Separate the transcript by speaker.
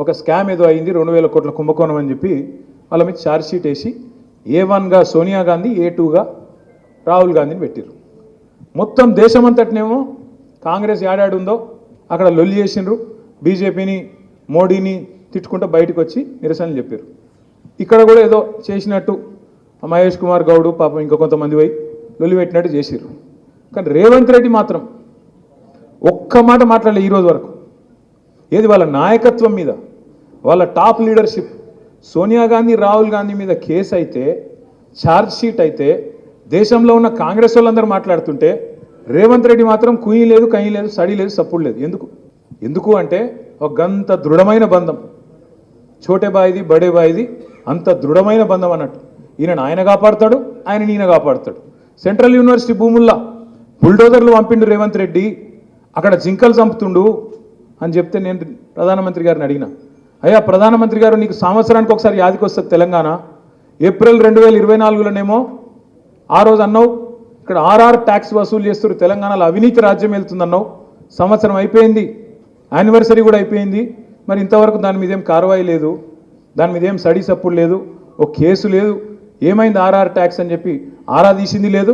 Speaker 1: ఒక స్కామ్ ఏదో అయింది 2,000 కోట్ల కుంభకోణం అని చెప్పి వాళ్ళ మీద ఛార్జ్ షీట్ వేసి A1గా సోనియా గాంధీ, A2గా రాహుల్ గాంధీని పెట్టారు. మొత్తం దేశమంతటినేమో కాంగ్రెస్ ఏడాడుందో అక్కడ లొల్లి చేసిండ్రు, బీజేపీని మోడీని తిట్టుకుంటూ బయటకు వచ్చి నిరసనలు చెప్పారు. ఇక్కడ కూడా ఏదో చేసినట్టు మహేష్ కుమార్ గౌడ్ పాపం ఇంకా కొంతమంది పోయి లొల్లి పెట్టినట్టు చేసిర్రు. కానీ రేవంత్ రెడ్డి మాత్రం ఒక్క మాట మాట్లాడలే ఈరోజు వరకు. ఏది వాళ్ళ నాయకత్వం మీద, వాళ్ళ టాప్ లీడర్షిప్, సోనియా గాంధీ రాహుల్ గాంధీ మీద కేసు అయితే, ఛార్జ్ షీట్ అయితే, దేశంలో ఉన్న కాంగ్రెస్ వాళ్ళందరూ మాట్లాడుతుంటే రేవంత్ రెడ్డి మాత్రం కుయ్యి లేదు, కయ్యి లేదు, సడి లేదు, సప్పుడు లేదు. ఎందుకు అంటే ఒక గంత దృఢమైన బంధం, చోటే బాయిది బడే బాయిది, అంత దృఢమైన బంధం అన్నట్టు. ఆయన కాపాడుతాడు, ఈయన కాపాడుతాడు. సెంట్రల్ యూనివర్సిటీ భూముల్లో బుల్డోజర్లు పంపిండు రేవంత్ రెడ్డి, అక్కడ జింకలు చంపుతుండు అని చెప్తే నేను ప్రధానమంత్రి గారిని అడిగిన, అయ్యా ప్రధానమంత్రి గారు నీకు సంవత్సరానికి ఒకసారి యాదికి వస్తుంది తెలంగాణ, ఏప్రిల్ 2024లోనేమో ఆ రోజు అన్నావు ఇక్కడ ఆర్ఆర్ ట్యాక్స్ వసూలు చేస్తారు, తెలంగాణలో అవినీతి రాజ్యం వెళ్తుందన్నావు, సంవత్సరం అయిపోయింది, యానివర్సరీ కూడా అయిపోయింది, మరి ఇంతవరకు దాని మీద ఏం కార్వాయి లేదు, దాని మీద ఏం సడి సప్పుడు లేదు, ఓ కేసు లేదు, ఏమైంది ఆర్ఆర్ ట్యాక్స్ అని చెప్పి ఆరా తీసింది లేదు,